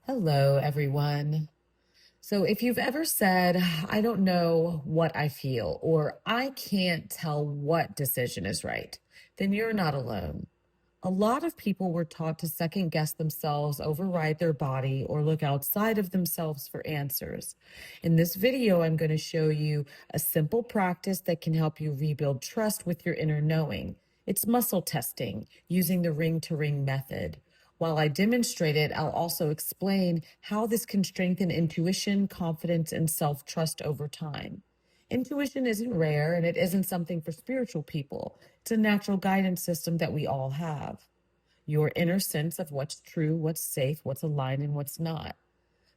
Hello, everyone. So, if you've ever said, I don't know what I feel, or I can't tell what decision is right, then you're not alone. A lot of people were taught to second guess themselves, override their body, or look outside of themselves for answers. In this video, I'm going to show you a simple practice that can help you rebuild trust with your inner knowing. It's muscle testing using the ring to ring method. While I demonstrate it, I'll also explain how this can strengthen intuition, confidence, and self trust over time. Intuition isn't rare and it isn't something for spiritual people. It's a natural guidance system that we all have. Your inner sense of what's true, what's safe, what's aligned, and what's not.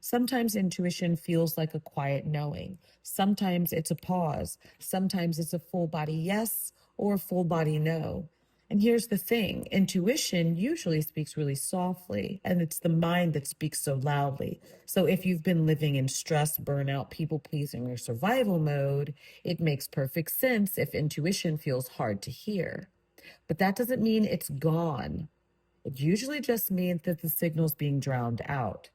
Sometimes intuition feels like a quiet knowing. Sometimes it's a pause. Sometimes it's a full body yes or a full body no. And here's the thing, intuition usually speaks really softly, and it's the mind that speaks so loudly. So if you've been living in stress, burnout, people pleasing, or survival mode, it makes perfect sense if intuition feels hard to hear. But that doesn't mean it's gone. It usually just means that the signal's being drowned out.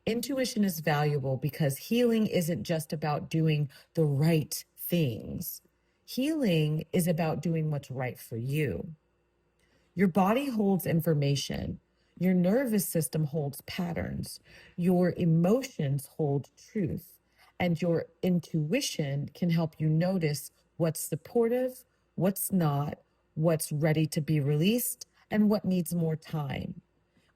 Intuition is valuable because healing isn't just about doing the right things. Healing is about doing what's right for you. Your body holds information. Your nervous system holds patterns. Your emotions hold truth. And your intuition can help you notice what's supportive, what's not, what's ready to be released, and what needs more time.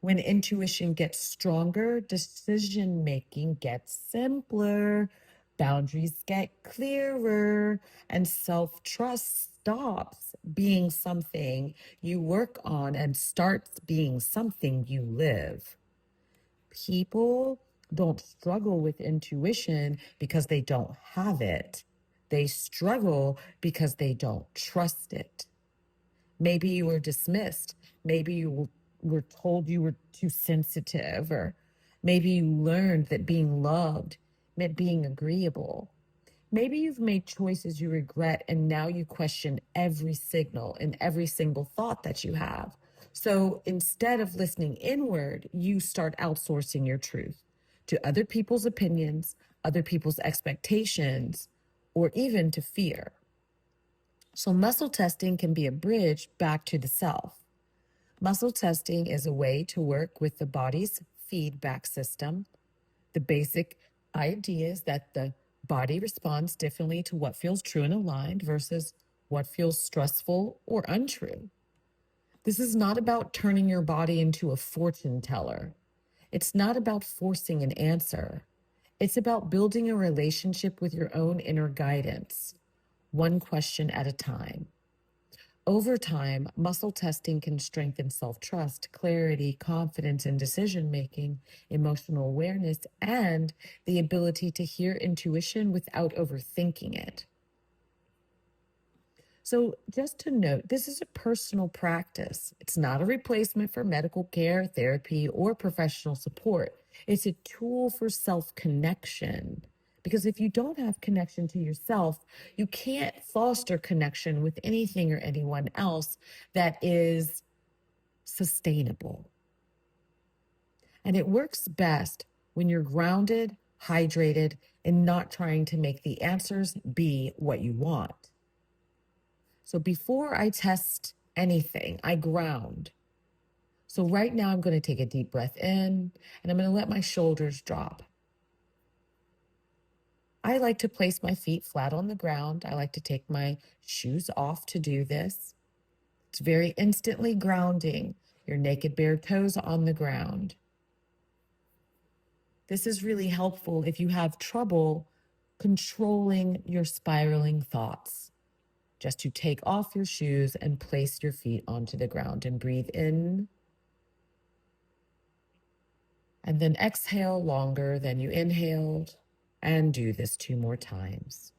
When intuition gets stronger, decision making gets simpler, boundaries get clearer, and self trust stops being something you work on and starts being something you live. People don't struggle with intuition because they don't have it, they struggle because they don't trust it. Maybe you were dismissed. Maybe you were told you were too sensitive, or maybe you learned that being loved meant being agreeable. Maybe you've made choices you regret and now you question every signal and every single thought that you have. So instead of listening inward, you start outsourcing your truth to other people's opinions, other people's expectations, or even to fear. So muscle testing can be a bridge back to the self. Muscle testing is a way to work with the body's feedback system. The basic idea is that the body responds differently to what feels true and aligned versus what feels stressful or untrue. This is not about turning your body into a fortune teller. It's not about forcing an answer. It's about building a relationship with your own inner guidance, one question at a time. Over time, muscle testing can strengthen self trust, clarity, confidence in decision making, emotional awareness, and the ability to hear intuition without overthinking it. So, just to note, this is a personal practice. It's not a replacement for medical care, therapy, or professional support. It's a tool for self connection. Because if you don't have connection to yourself, you can't foster connection with anything or anyone else that is sustainable. And it works best when you're grounded, hydrated, and not trying to make the answers be what you want. So before I test anything, I ground. So right now I'm going to take a deep breath in and I'm going to let my shoulders drop. I like to place my feet flat on the ground. I like to take my shoes off to do this. It's very instantly grounding. Your naked bare toes on the ground. This is really helpful if you have trouble controlling your spiraling thoughts. Just to take off your shoes and place your feet onto the ground and breathe in. And then exhale longer than you inhaled, and do this 2 more times.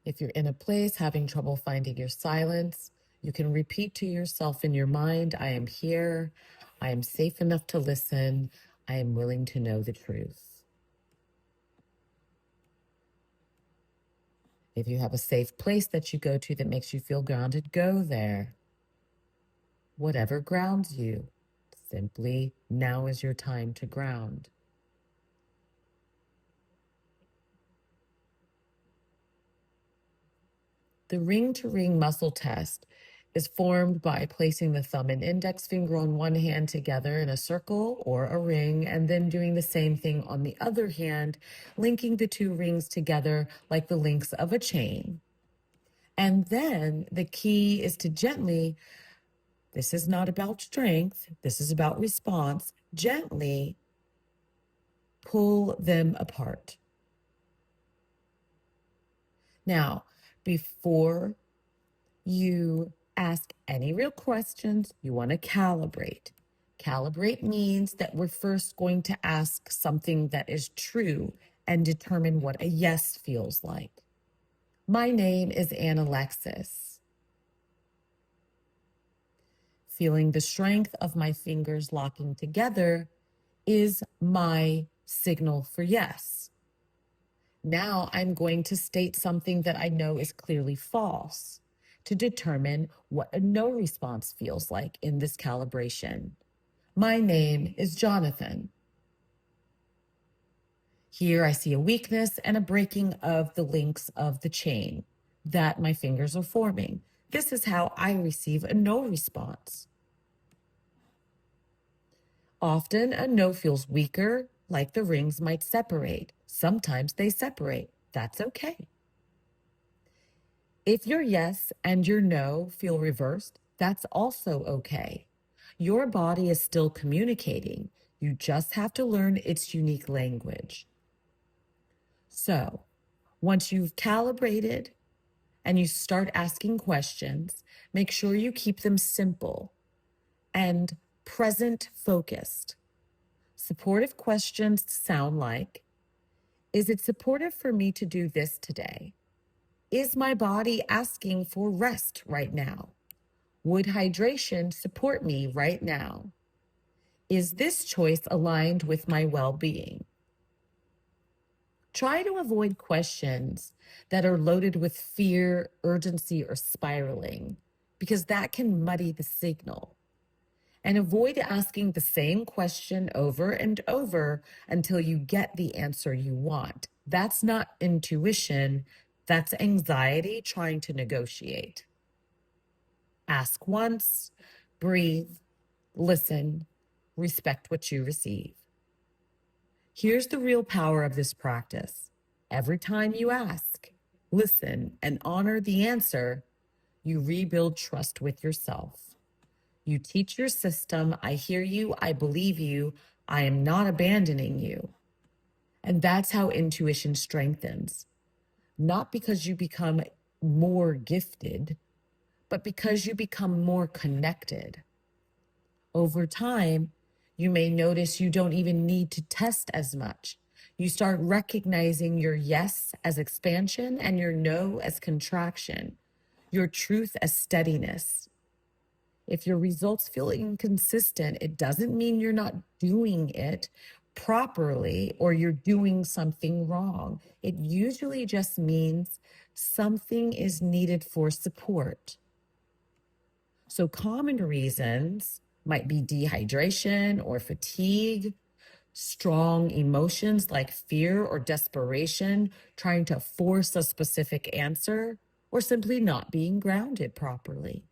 If you're in a place having trouble finding your silence, you can repeat to yourself in your mind, I am here, I am safe enough to listen, I am willing to know the truth. If you have a safe place that you go to that makes you feel grounded, go there. Whatever grounds you, Simply, now is your time to ground. The ring-to-ring muscle test is formed by placing the thumb and index finger on one hand together in a circle or a ring, and then doing the same thing on the other hand, linking the two rings together like the links of a chain. And then the key is to gently, this is not about strength, this is about response, gently pull them apart. Now, before you ask any real questions, you want to calibrate. Calibrate means that we're first going to ask something that is true and determine what a yes feels like. My name is Ann Alexis. Feeling the strength of my fingers locking together is my signal for yes. Now I'm going to state something that I know is clearly false to determine what a no response feels like in this calibration. My name is Jonathan. Here I see a weakness and a breaking of the links of the chain that my fingers are forming. This is how I receive a no response. Often a no feels weaker, like the rings might separate. Sometimes they separate. That's okay. If your yes and your no feel reversed, that's also okay. Your body is still communicating. You just have to learn its unique language. So, once you've calibrated and you start asking questions, make sure you keep them simple and present focused. Supportive questions sound like, is it supportive for me to do this today? Is my body asking for rest right now? Would hydration support me right now? Is this choice aligned with my well-being? Try to avoid questions that are loaded with fear, urgency, or spiraling, because that can muddy the signal. And avoid asking the same question over and over until you get the answer you want. That's not intuition, that's anxiety trying to negotiate. Ask once, breathe, listen, respect what you receive. Here's the real power of this practice. Every time you ask, listen, and honor the answer, you rebuild trust with yourself. You teach your system, I hear you, I believe you, I am not abandoning you. And that's how intuition strengthens. Not because you become more gifted, but because you become more connected. Over time, you may notice you don't even need to test as much. You start recognizing your yes as expansion and your no as contraction, your truth as steadiness. If your results feel inconsistent, it doesn't mean you're not doing it properly or you're doing something wrong. It usually just means something is needed for support. So common reasons might be dehydration or fatigue, strong emotions like fear or desperation, trying to force a specific answer, or simply not being grounded properly.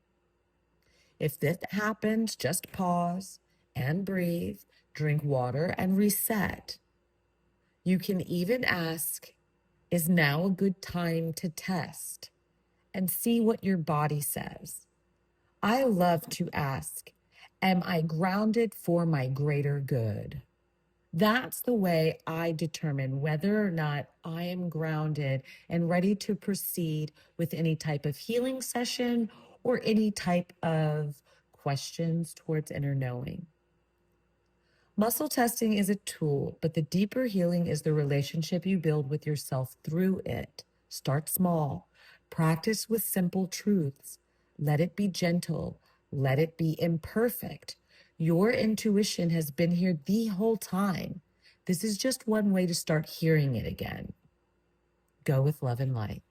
If this happens, just pause and breathe, drink water, and reset. You can even ask, is now a good time to test? And see what your body says. I love to ask, am I grounded for my greater good? That's the way I determine whether or not I am grounded and ready to proceed with any type of healing session or any type of questions towards inner knowing. Muscle testing is a tool, but the deeper healing is the relationship you build with yourself through it. Start small. Practice with simple truths. Let it be gentle. Let it be imperfect. Your intuition has been here the whole time. This is just one way to start hearing it again. Go with love and light.